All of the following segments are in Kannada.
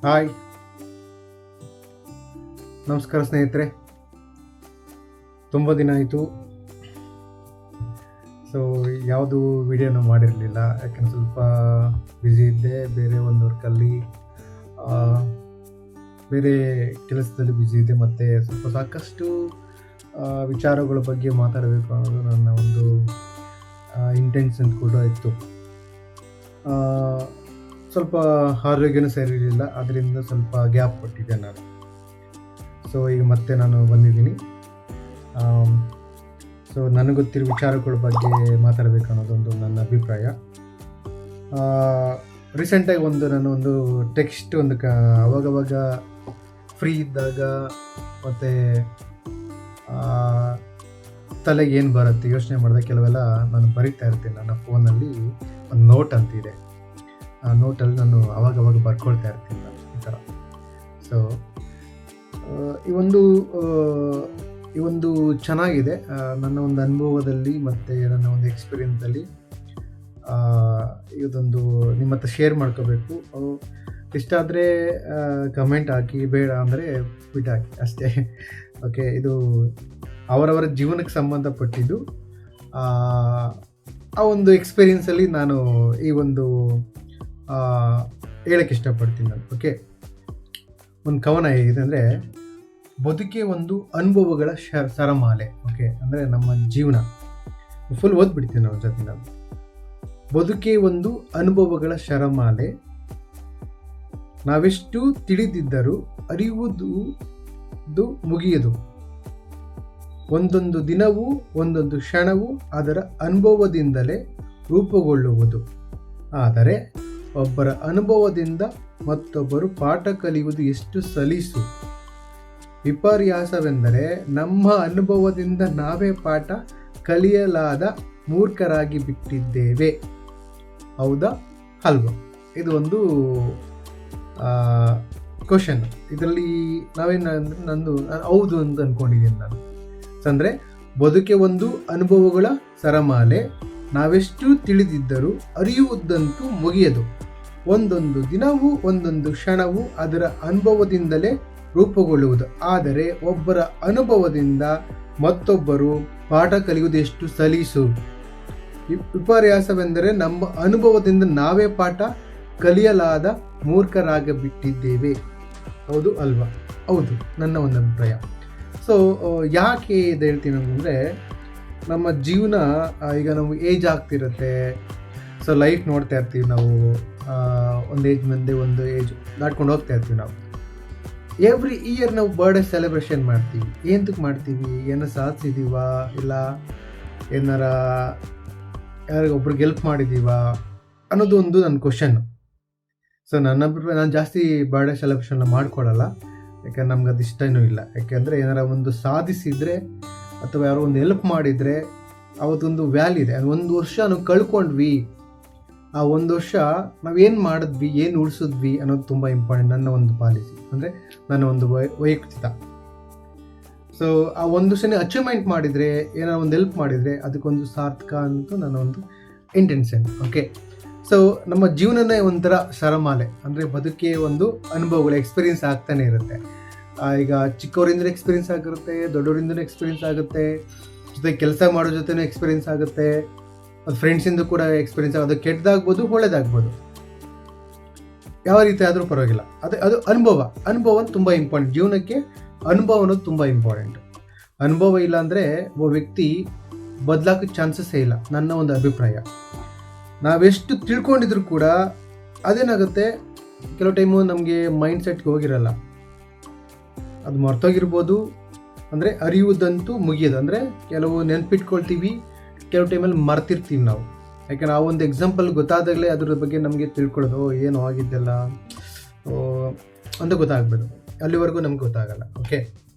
ಹಾಯ್, ನಮಸ್ಕಾರ ಸ್ನೇಹಿತರೆ. ತುಂಬ ದಿನ ಆಯಿತು. ಸೊ ಯಾವುದು ವಿಡಿಯೋನ ಮಾಡಿರಲಿಲ್ಲ, ಯಾಕಂದರೆ ಸ್ವಲ್ಪ ಬ್ಯುಸಿ ಇದ್ದೆ. ಬೇರೆ ಒಂದು ವರ್ಕಲ್ಲಿ, ಬೇರೆ ಕೆಲಸದಲ್ಲಿ ಬ್ಯುಸಿ ಇದ್ದೆ. ಮತ್ತು ಸ್ವಲ್ಪ ಸಾಕಷ್ಟು ವಿಚಾರಗಳ ಬಗ್ಗೆ ಮಾತಾಡಬೇಕು ಅನ್ನೋದು ನನ್ನ ಒಂದು ಇಂಟೆನ್ಷನ್ ಕೂಡ ಇತ್ತು. ಸ್ವಲ್ಪ ಆರೋಗ್ಯನೂ ಸರಿ ಇರಲಿಲ್ಲ, ಅದರಿಂದ ಸ್ವಲ್ಪ ಗ್ಯಾಪ್ ಕೊಟ್ಟಿದ್ದೆ ನಾನು. ಸೊ ಈಗ ಮತ್ತೆ ನಾನು ಬಂದಿದ್ದೀನಿ. ಸೊ ನನಗೆ ಗೊತ್ತಿರೋ ವಿಚಾರಗಳ ಬಗ್ಗೆ ಮಾತಾಡಬೇಕು ಅನ್ನೋದೊಂದು ನನ್ನ ಅಭಿಪ್ರಾಯ. ರೀಸೆಂಟಾಗಿ ನಾನು ಒಂದು ಟೆಕ್ಸ್ಟ್ ಅವಾಗವಾಗ ಫ್ರೀ ಇದ್ದಾಗ ಮತ್ತು ತಲೆಗೆ ಏನು ಬರುತ್ತೆ ಯೋಚನೆ ಮಾಡಿದಾಗ ಕೆಲವೆಲ್ಲ ನಾನು ಬರಿತಾ ಇರ್ತೀನಿ. ನನ್ನ ಫೋನಲ್ಲಿ ಒಂದು ನೋಟ್ ಅಂತಿದೆ, ಆ ನೋಟಲ್ಲಿ ನಾನು ಅವಾಗವಾಗ ಬರ್ಕೊಳ್ತಾ ಇರ್ತೀನಿ ನಾನು ಈ ಥರ. ಸೊ ಈ ಒಂದು ಚೆನ್ನಾಗಿದೆ. ನನ್ನ ಒಂದು ಅನುಭವದಲ್ಲಿ ಮತ್ತು ನನ್ನ ಒಂದು ಎಕ್ಸ್ಪೀರಿಯನ್ಸಲ್ಲಿ ಇದೊಂದು ನಿಮ್ಮ ಹತ್ರ ಶೇರ್ ಮಾಡ್ಕೋಬೇಕು. ಇಷ್ಟ ಆದರೆ ಕಮೆಂಟ್ ಹಾಕಿ, ಬೇಡ ಅಂದರೆ ಬಿಟ್ಟಾಕಿ ಅಷ್ಟೇ. ಓಕೆ, ಇದು ಅವರವರ ಜೀವನಕ್ಕೆ ಸಂಬಂಧಪಟ್ಟಿದ್ದು. ಆ ಒಂದು ಎಕ್ಸ್ಪೀರಿಯನ್ಸಲ್ಲಿ ನಾನು ಈ ಒಂದು ಹೇಳಕ್ಕೆ ಇಷ್ಟಪಡ್ತೀನಿ ನಾನು. ಓಕೆ, ಒಂದು ಕವನ ಹೇಗಿದೆ ಅಂದರೆ, ಬದುಕೆ ಒಂದು ಅನುಭವಗಳ ಸರಮಾಲೆ. ಓಕೆ, ಅಂದರೆ ನಮ್ಮ ಜೀವನ ಫುಲ್ ಓದ್ಬಿಡ್ತೀನಿ ನಾವು ಜೊತೆ. ನಾವು ಬದುಕೆ ಒಂದು ಅನುಭವಗಳ ಶರಮಾಲೆ, ನಾವೆಷ್ಟು ತಿಳಿದಿದ್ದರೂ ಅರಿಯುವುದು ಮುಗಿಯದು. ಒಂದೊಂದು ದಿನವೂ ಒಂದೊಂದು ಕ್ಷಣವೂ ಅದರ ಅನುಭವದಿಂದಲೇ ರೂಪುಗೊಳ್ಳುವುದು. ಆದರೆ ಒಬ್ಬರ ಅನುಭವದಿಂದ ಮತ್ತೊಬ್ಬರು ಪಾಠ ಕಲಿಯುವುದು ಎಷ್ಟು ಸಲೀಸು. ವಿಪರ್ಯಾಸವೆಂದರೆ ನಮ್ಮ ಅನುಭವದಿಂದ ನಾವೇ ಪಾಠ ಕಲಿಯಲಾದ ಮೂರ್ಖರಾಗಿ ಬಿಟ್ಟಿದ್ದೇವೆ. ಹೌದಾ ಅಲ್ವಾ? ಇದು ಒಂದು ಕ್ವಶನ್. ಇದರಲ್ಲಿ ನಾನು ಹೌದು ಅಂತ ಅಂದ್ಕೊಂಡಿದ್ದೀನಿ ನಾನು. ಅಂದರೆ ಬದುಕೆ ಒಂದು ಅನುಭವಗಳ ಸರಮಾಲೆ, ನಾವೆಷ್ಟು ತಿಳಿದಿದ್ದರೂ ಅರಿಯುವುದಂತೂ ಮುಗಿಯದು. ಒಂದೊಂದು ದಿನವೂ ಒಂದೊಂದು ಕ್ಷಣವೂ ಅದರ ಅನುಭವದಿಂದಲೇ ರೂಪುಗೊಳ್ಳುವುದು. ಆದರೆ ಒಬ್ಬರ ಅನುಭವದಿಂದ ಮತ್ತೊಬ್ಬರು ಪಾಠ ಕಲಿಯುವುದು ಎಷ್ಟು ಸಲೀಸು. ವಿಪರ್ಯಾಸವೆಂದರೆ ನಮ್ಮ ಅನುಭವದಿಂದ ನಾವೇ ಪಾಠ ಕಲಿಯಲಾದ ಮೂರ್ಖರಾಗಿಬಿಟ್ಟಿದ್ದೇವೆ. ಹೌದು ಅಲ್ವಾ? ಹೌದು, ನನ್ನ ಒಂದು ಅಭಿಪ್ರಾಯ. ಸೊ ಯಾಕೆ ಇದು ಹೇಳ್ತೀನಿ ಅಂತಂದರೆ, ನಮ್ಮ ಜೀವನ ಈಗ ನಾವು ಏಜ್ ಆಗ್ತಿರುತ್ತೆ. ಸೊ ಲೈಫ್ ನೋಡ್ತಾ ಇರ್ತೀವಿ ನಾವು. ಒಂದು ಏಜ್ ಮುಂದೆ ಒಂದು ಏಜ್ ದಾಟ್ಕೊಂಡು ಹೋಗ್ತಾ ಇರ್ತೀವಿ ನಾವು. ಎವ್ರಿ ಇಯರ್ ನಾವು ಬರ್ಡೇ ಸೆಲೆಬ್ರೇಷನ್ ಮಾಡ್ತೀವಿ. ಏನಕ್ಕೆ ಮಾಡ್ತೀವಿ? ಏನೋ ಸಾಧಿಸಿದ್ದೀವಾ, ಇಲ್ಲ ಏನಾರ ಯಾರಿಗೊಬ್ರಿಗೆ ಹೆಲ್ಪ್ ಮಾಡಿದ್ದೀವಾ ಅನ್ನೋದು ಒಂದು ನನ್ನ ಕ್ವಶನ್ನು. ಸೊ ನನ್ನ ಅಭಿಪ್ರಾಯ, ನಾನು ಜಾಸ್ತಿ ಬರ್ಡೇ ಸೆಲೆಬ್ರೇಷನ್ನ ಮಾಡ್ಕೊಳ್ಳಲ್ಲ, ಯಾಕೆಂದ್ರೆ ನಮ್ಗೆ ಅದು ಇಷ್ಟನೂ ಇಲ್ಲ. ಯಾಕೆಂದರೆ ಏನಾರ ಒಂದು ಸಾಧಿಸಿದರೆ ಅಥವಾ ಯಾರೋ ಒಂದು ಹೆಲ್ಪ್ ಮಾಡಿದರೆ ಅವತ್ತೊಂದು ವ್ಯಾಲ್ಯೂ ಇದೆ. ಅದು ಒಂದು ವರ್ಷ ನಾವು ಕಳ್ಕೊಂಡ್ವಿ, ಆ ಒಂದು ವರ್ಷ ನಾವೇನು ಮಾಡಿದ್ವಿ, ಏನು ಉಳಿಸಿದ್ವಿ ಅನ್ನೋದು ತುಂಬ ಇಂಪಾರ್ಟೆಂಟ್. ನನ್ನ ಒಂದು ಪಾಲಿಸಿ ಅಂದರೆ ನನ್ನ ಒಂದು ವೈಯಕ್ತಿಕ. ಸೊ ಆ ಒಂದು ವರ್ಷನೇ ಅಚೀವ್ಮೆಂಟ್ ಮಾಡಿದರೆ, ಏನಾರು ಒಂದು ಹೆಲ್ಪ್ ಮಾಡಿದರೆ ಅದಕ್ಕೊಂದು ಸಾರ್ಥಕ ಅಂತ ನನ್ನ ಒಂದು ಇಂಟೆನ್ಷನ್. ಓಕೆ, ಸೊ ನಮ್ಮ ಜೀವನನೇ ಒಂಥರ ಸರಮಾಲೆ. ಅಂದರೆ ಬದುಕೆ ಒಂದು ಅನುಭವಗಳು, ಎಕ್ಸ್ಪೀರಿಯನ್ಸ್ ಆಗ್ತಾನೆ ಇರುತ್ತೆ. ಈಗ ಚಿಕ್ಕವರಿಂದ ಎಕ್ಸ್ಪೀರಿಯನ್ಸ್ ಆಗಿರುತ್ತೆ, ದೊಡ್ಡವರಿಂದನೂ ಎಕ್ಸ್ಪೀರಿಯನ್ಸ್ ಆಗುತ್ತೆ, ಜೊತೆ ಕೆಲಸ ಮಾಡೋ ಜೊತೆನೂ ಎಕ್ಸ್ಪೀರಿಯನ್ಸ್ ಆಗುತ್ತೆ, ಅದು ಫ್ರೆಂಡ್ಸಿಂದ ಕೂಡ ಎಕ್ಸ್ಪೀರಿಯನ್ಸ್ ಆಗೋದು. ಕೆಟ್ಟದಾಗ್ಬೋದು, ಒಳ್ಳೇದಾಗ್ಬೋದು, ಯಾವ ರೀತಿ ಆದರೂ ಪರವಾಗಿಲ್ಲ. ಅದು ಅನುಭವ ತುಂಬ ಇಂಪಾರ್ಟೆಂಟ್. ಜೀವನಕ್ಕೆ ಅನುಭವ ಅನ್ನೋದು ತುಂಬ ಇಂಪಾರ್ಟೆಂಟ್. ಅನುಭವ ಇಲ್ಲ ಅಂದರೆ ಒಬ್ಬ ವ್ಯಕ್ತಿ ಬದಲಾಗೋಕ್ಕೆ ಚಾನ್ಸಸ್ಸೇ ಇಲ್ಲ, ನನ್ನ ಒಂದು ಅಭಿಪ್ರಾಯ. ನಾವೆಷ್ಟು ತಿಳ್ಕೊಂಡಿದ್ರು ಕೂಡ ಅದೇನಾಗುತ್ತೆ, ಕೆಲವು ಟೈಮು ನಮಗೆ ಮೈಂಡ್ ಸೆಟ್ಗೆ ಹೋಗಿರಲ್ಲ, ಅದು ಮರ್ತೋಗಿರ್ಬೋದು. ಅಂದರೆ ಅರಿಯುವುದಂತೂ ಮುಗಿಯೋದು. ಅಂದರೆ ಕೆಲವು ನೆನಪಿಟ್ಕೊಳ್ತೀವಿ, ಕೆಲವು ಟೈಮಲ್ಲಿ ಮರ್ತಿರ್ತೀವಿ ನಾವು. ಯಾಕೆಂದರೆ ಆ ಒಂದು ಎಕ್ಸಾಂಪಲ್ ಗೊತ್ತಾದಾಗಲೇ ಅದ್ರ ಬಗ್ಗೆ ನಮಗೆ ತಿಳ್ಕೊಳ್ಳೋದು, ಏನು ಆಗಿದ್ದೆಲ್ಲ ಅಂತ ಗೊತ್ತಾಗ್ಬೋದು. ಅಲ್ಲಿವರೆಗೂ ನಮ್ಗೆ ಗೊತ್ತಾಗಲ್ಲ. ಓಕೆ,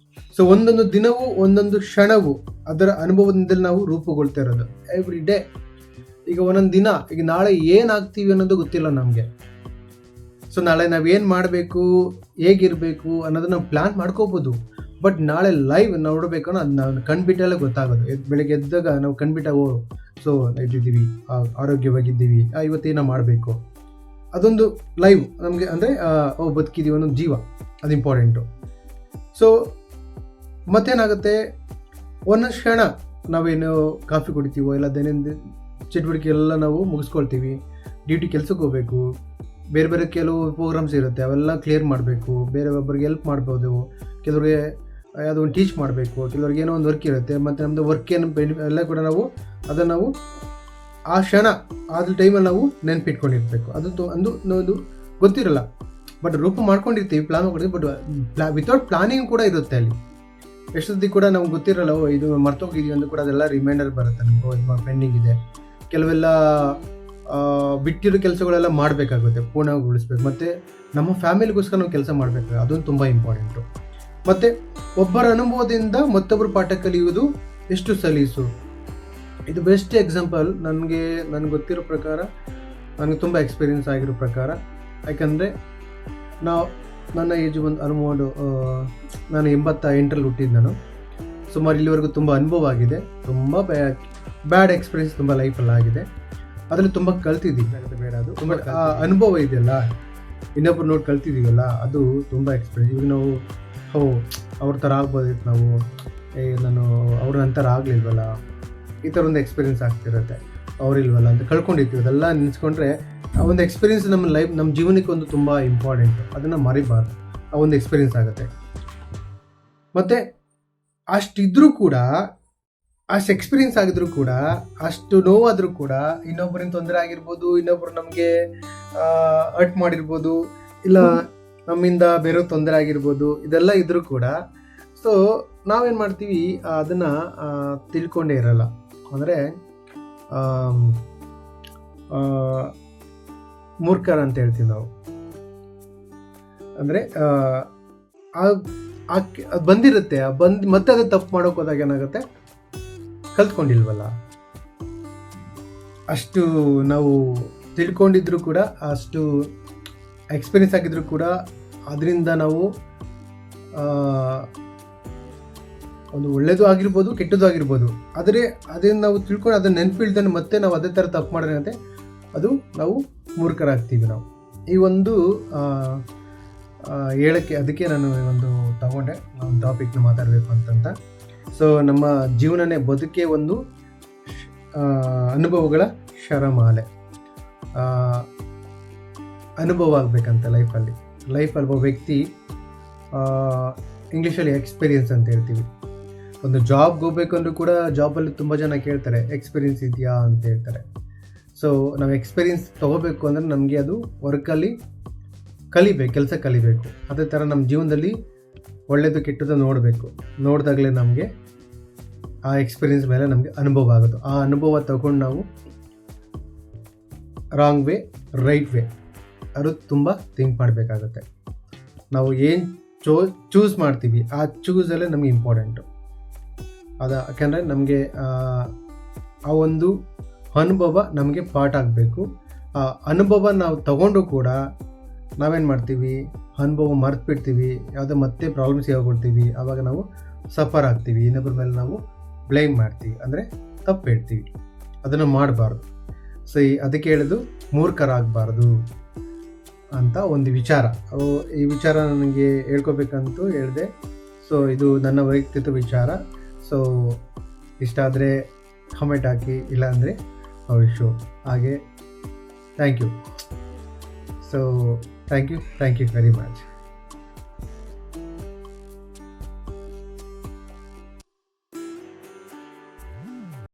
ಸೊ ಒಂದೊಂದು ದಿನವೂ ಒಂದೊಂದು ಕ್ಷಣವೂ ಅದರ ಅನುಭವದಿಂದಲೇ ನಾವು ರೂಪುಗೊಳ್ತಾ ಇರೋದು ಎವ್ರಿ ಡೇ. ಈಗ ಒಂದೊಂದು ದಿನ, ಈಗ ನಾಳೆ ಏನಾಗ್ತೀವಿ ಅನ್ನೋದು ಗೊತ್ತಿಲ್ಲ ನಮಗೆ. ಸೊ ನಾಳೆ ನಾವೇನು ಮಾಡಬೇಕು, ಹೇಗಿರಬೇಕು ಅನ್ನೋದು ನಾವು ಪ್ಲ್ಯಾನ್ ಮಾಡ್ಕೋಬೋದು. ಬಟ್ ನಾಳೆ ಲೈವ್ ನೋಡಬೇಕು ಅನ್ನೋ ಅದು ನಾವು ಕಣ್ಬಿಟ್ಟಲ್ಲೇ ಗೊತ್ತಾಗೋದು. ಬೆಳಗ್ಗೆ ಎದ್ದಾಗ ನಾವು ಕಣ್ಬಿಟ್ಟಾಗ ಸೊ ಇದ್ದೀವಿ, ಆರೋಗ್ಯವಾಗಿದ್ದೀವಿ, ಇವತ್ತೇನೋ ಮಾಡಬೇಕು. ಅದೊಂದು ಲೈವ್ ನಮಗೆ ಅಂದರೆ ಬದುಕಿದೀವಿ ಅನ್ನೋ ಜೀವ, ಅದು ಇಂಪಾರ್ಟೆಂಟು. ಸೊ ಮತ್ತೇನಾಗುತ್ತೆ, ಒಂದೊಂದು ಕ್ಷಣ ನಾವೇನು ಕಾಫಿ ಕುಡಿತೀವೋ ಇಲ್ಲ ದೈನಂದಿನ ಚಟುವಟಿಕೆ ಎಲ್ಲ ನಾವು ಮುಗಿಸ್ಕೊಳ್ತೀವಿ, ಡ್ಯೂಟಿ ಕೆಲ್ಸಕ್ಕೆ ಹೋಗಬೇಕು, ಬೇರೆ ಬೇರೆ ಕೆಲವು ಪ್ರೋಗ್ರಾಮ್ಸ್ ಇರುತ್ತೆ ಅವೆಲ್ಲ ಕ್ಲಿಯರ್ ಮಾಡಬೇಕು, ಬೇರೆ ಒಬ್ಬರಿಗೆ ಹೆಲ್ಪ್ ಮಾಡ್ಬೋದು, ಕೆಲವ್ರಿಗೆ ಯಾವುದೋ ಒಂದು ಟೀಚ್ ಮಾಡಬೇಕು, ಕೆಲವ್ರಿಗೆ ಏನೋ ಒಂದು ವರ್ಕ್ ಇರುತ್ತೆ, ಮತ್ತು ನಮ್ಮದು ವರ್ಕ್ ಏನು ಎಲ್ಲ ಕೂಡ ನಾವು ಅದನ್ನು ನಾವು ಆ ಕ್ಷಣ ಆದ ಟೈಮಲ್ಲಿ ನಾವು ನೆನಪಿಟ್ಕೊಂಡಿರ್ಬೇಕು. ಅದು ಗೊತ್ತಿರಲ್ಲ, ಬಟ್ ರೂಪ ಮಾಡ್ಕೊಂಡಿರ್ತೀವಿ, ಪ್ಲಾನ್ ಮಾಡ್ಕೊಂಡಿರ್ತೀವಿ, ಬಟ್ ವಿತೌಟ್ ಪ್ಲಾನಿಂಗ್ ಕೂಡ ಇರುತ್ತೆ ಅಲ್ಲಿ. ಎಷ್ಟೊತ್ತಿ ಕೂಡ ನಮ್ಗೆ ಗೊತ್ತಿರಲ್ಲ, ಇದು ಮರ್ತೋಗಿದೀವಿ ಅಂತ ಕೂಡ ಅದೆಲ್ಲ ರಿಮೈಂಡರ್ ಬರುತ್ತೆ ನಮ್ಗೆ, ಪೆಂಡಿಂಗ್ ಇದೆ. ಕೆಲವೆಲ್ಲ ಬಿಟ್ಟಿರೋ ಕೆಲಸಗಳೆಲ್ಲ ಮಾಡಬೇಕಾಗುತ್ತೆ, ಪೂರ್ಣಗೊಳಿಸ್ಬೇಕು. ಮತ್ತು ನಮ್ಮ ಫ್ಯಾಮಿಲಿಗೋಸ್ಕರ ನಾವು ಕೆಲಸ ಮಾಡಬೇಕು, ಅದೊಂದು ತುಂಬ ಇಂಪಾರ್ಟೆಂಟು. ಮತ್ತು ಒಬ್ಬರ ಅನುಭವದಿಂದ ಮತ್ತೊಬ್ಬರು ಪಾಠ ಕಲಿಯುವುದು ಎಷ್ಟು ಸಲೀಸು, ಇದು ಬೆಸ್ಟ್ ಎಕ್ಸಾಂಪಲ್. ನನಗೆ ಗೊತ್ತಿರೋ ಪ್ರಕಾರ, ನನಗೆ ತುಂಬ ಎಕ್ಸ್ಪೀರಿಯನ್ಸ್ ಆಗಿರೋ ಪ್ರಕಾರ, ಯಾಕಂದರೆ ನನ್ನ ಏಜ್ ಒಂದು ಅನುಭವ, ನಾನು 88ರಲ್ಲಿ ಹುಟ್ಟಿದ್ದು. ನಾನು ಸುಮಾರು ಇಲ್ಲಿವರೆಗೂ ತುಂಬ ಅನುಭವ ಆಗಿದೆ, ತುಂಬ ಬ್ಯಾಡ್ ಎಕ್ಸ್ಪೀರಿಯನ್ಸ್ ತುಂಬ ಲೈಫಲ್ಲಿ ಆಗಿದೆ. ಅದರಲ್ಲಿ ತುಂಬ ಕಲ್ತಿದ್ದೀವಿ, ಬೇಡ ಅದು ತುಂಬ ಅನುಭವ ಇದೆಯಲ್ಲ, ಇನ್ನೊಬ್ಬರು ನೋಡಿ ಕಲ್ತಿದ್ದೀವಲ್ಲ, ಅದು ತುಂಬ ಎಕ್ಸ್ಪೀರಿಯನ್ಸ್. ಈಗ ನಾವು ಅವ್ರ ಥರ ಆಗ್ಬೋದಿತ್ತು, ನಾವು ನಾನು ಅವ್ರ ನಂತರ ಆಗಲಿಲ್ವಲ್ಲ, ಈ ಥರ ಒಂದು ಎಕ್ಸ್ಪೀರಿಯನ್ಸ್ ಆಗ್ತಿರುತ್ತೆ, ಅವರಿಲ್ವಲ್ಲ ಅಂತ ಕಳ್ಕೊಂಡಿರ್ತೀವಿ. ಅದೆಲ್ಲ ನೆನೆಸ್ಕೊಂಡ್ರೆ ಆ ಒಂದು ಎಕ್ಸ್ಪೀರಿಯನ್ಸ್ ನಮ್ಮ ಜೀವನಕ್ಕೆ ಒಂದು ತುಂಬ ಇಂಪಾರ್ಟೆಂಟು, ಅದನ್ನು ಮರಿಬಾರ್ದು. ಆ ಒಂದು ಎಕ್ಸ್ಪೀರಿಯನ್ಸ್ ಆಗುತ್ತೆ. ಮತ್ತು ಅಷ್ಟಿದ್ರೂ ಕೂಡ, ಅಷ್ಟು ಎಕ್ಸ್ಪೀರಿಯನ್ಸ್ ಆಗಿದ್ರು ಕೂಡ, ಅಷ್ಟು ನೋವಾದರೂ ಕೂಡ, ಇನ್ನೊಬ್ಬರಿಂದ ತೊಂದರೆ ಆಗಿರ್ಬೋದು, ಇನ್ನೊಬ್ಬರು ನಮಗೆ ಹರ್ಟ್ ಮಾಡಿರ್ಬೋದು, ಇಲ್ಲ ನಮ್ಮಿಂದ ಬೇರೆ ತೊಂದರೆ ಆಗಿರ್ಬೋದು, ಇದೆಲ್ಲ ಇದ್ರೂ ಕೂಡ ಸೊ ನಾವೇನು ಮಾಡ್ತೀವಿ, ಅದನ್ನು ತಿಳ್ಕೊಂಡೇ ಇರಲ್ಲ. ಅಂದರೆ ಮೂರ್ಖರ ಅಂತ ಹೇಳ್ತೀವಿ ನಾವು. ಅಂದರೆ ಅದು ಬಂದಿರುತ್ತೆ, ಮತ್ತೆ ಅದು ತಪ್ಪು ಮಾಡೋಕೆ ಹೋದಾಗ ಏನಾಗುತ್ತೆ, ಕಲ್ತ್ಕೊಂಡಿಲ್ವಲ್ಲ. ಅಷ್ಟು ನಾವು ತಿಳ್ಕೊಂಡಿದ್ರು ಕೂಡ, ಅಷ್ಟು ಎಕ್ಸ್ಪೀರಿಯನ್ಸ್ ಆಗಿದ್ರು ಕೂಡ, ಅದರಿಂದ ನಾವು ಒಂದು ಒಳ್ಳೆಯದು ಆಗಿರ್ಬೋದು, ಕೆಟ್ಟದ್ದು ಆಗಿರ್ಬೋದು, ಆದರೆ ಅದನ್ನು ನಾವು ತಿಳ್ಕೊಂಡು ಅದನ್ನು ನೆನಪಿಲ್ದೇ ಮತ್ತೆ ನಾವು ಅದೇ ಥರ ತಪ್ಪು ಮಾಡಿದ್ರೆ ಅದು ನಾವು ಮೂರ್ಖರಾಗ್ತೀವಿ ನಾವು. ಈ ಒಂದು ಹೇಳಕ್ಕೆ, ಅದಕ್ಕೆ ನಾನು ಒಂದು ತಗೊಂಡೆ, ಒಂದು ಟಾಪಿಕ್ನ ಮಾತಾಡಬೇಕು ಅಂತಂತ. ಸೊ ನಮ್ಮ ಜೀವನನೇ, ಬದುಕೇ ಒಂದು ಅನುಭವಗಳ ಶರಮಾಲೆ. ಅನುಭವ ಆಗಬೇಕಂತ ಲೈಫಲ್ಲಿ ಒಬ್ಬ ವ್ಯಕ್ತಿ, ಇಂಗ್ಲೀಷಲ್ಲಿ ಎಕ್ಸ್ಪೀರಿಯನ್ಸ್ ಅಂತ ಹೇಳ್ತೀವಿ. ಒಂದು ಜಾಬ್ಗೆ ಹೋಗ್ಬೇಕಂದ್ರೂ ಕೂಡ ಜಾಬಲ್ಲಿ ತುಂಬ ಜನ ಕೇಳ್ತಾರೆ, ಎಕ್ಸ್ಪೀರಿಯನ್ಸ್ ಇದೆಯಾ ಅಂತ ಹೇಳ್ತಾರೆ. ಸೊ ನಾವು ಎಕ್ಸ್ಪೀರಿಯನ್ಸ್ ತೊಗೋಬೇಕು ಅಂದರೆ ನಮಗೆ ಅದು ವರ್ಕಲ್ಲಿ ಕೆಲಸ ಕಲಿಬೇಕು. ಅದೇ ಥರ ನಮ್ಮ ಜೀವನದಲ್ಲಿ ಒಳ್ಳೆಯದು ಕೆಟ್ಟದ್ದು ನೋಡಿದಾಗಲೇ ನಮಗೆ ಆ ಎಕ್ಸ್ಪೀರಿಯನ್ಸ್ ಮೇಲೆ ನಮಗೆ ಅನುಭವ ಆಗೋದು. ಆ ಅನುಭವ ತಗೊಂಡು ನಾವು ರಾಂಗ್ ವೇ, ರೈಟ್ ವೇ ಅದು ತುಂಬ ಥಿಂಕ್ ಮಾಡಬೇಕಾಗತ್ತೆ. ನಾವು ಏನು ಚೂಸ್ ಮಾಡ್ತೀವಿ, ಆ ಚೂಸಲ್ಲೇ ನಮಗೆ ಇಂಪಾರ್ಟೆಂಟು. ಯಾಕೆಂದರೆ ನಮಗೆ ಆ ಒಂದು ಅನುಭವ ನಮಗೆ ಪಾಠ ಆಗಬೇಕು. ಆ ಅನುಭವ ನಾವು ತಗೊಂಡು ಕೂಡ ನಾವೇನು ಮಾಡ್ತೀವಿ, ಅನುಭವ ಮರ್ತು ಬಿಡ್ತೀವಿ, ಯಾವುದೋ ಮತ್ತೆ ಪ್ರಾಬ್ಲಮ್ಸ್ ಹೇಳ್ಕೊಡ್ತೀವಿ. ಆವಾಗ ನಾವು ಸಫರ್ ಆಗ್ತೀವಿ, ಇನ್ನೊಬ್ಬರ ಮೇಲೆ ನಾವು ಬ್ಲೇಮ್ ಮಾಡ್ತೀವಿ, ಅಂದರೆ ತಪ್ಪು ಹೇಳ್ತೀವಿ. ಅದನ್ನು ಮಾಡಬಾರ್ದು. ಸೊ ಅದಕ್ಕೆ ಹೇಳೋದು ಮೂರ್ಖರಾಗಬಾರ್ದು ಅಂತ ಒಂದು ವಿಚಾರ. ಈ ವಿಚಾರ ನನಗೆ ಹೇಳ್ಕೊಬೇಕಂತೂ ಹೇಳಿದೆ. ಸೊ ಇದು ನನ್ನ ವೈಯಕ್ತಿಕ ವಿಚಾರ. ಸೊ ಇಷ್ಟ ಆದರೆ ಕಮೆಂಟ್ ಹಾಕಿ, ಇಲ್ಲಾಂದರೆ ಶೋ ಹಾಗೆ. Thank you. So thank you very much.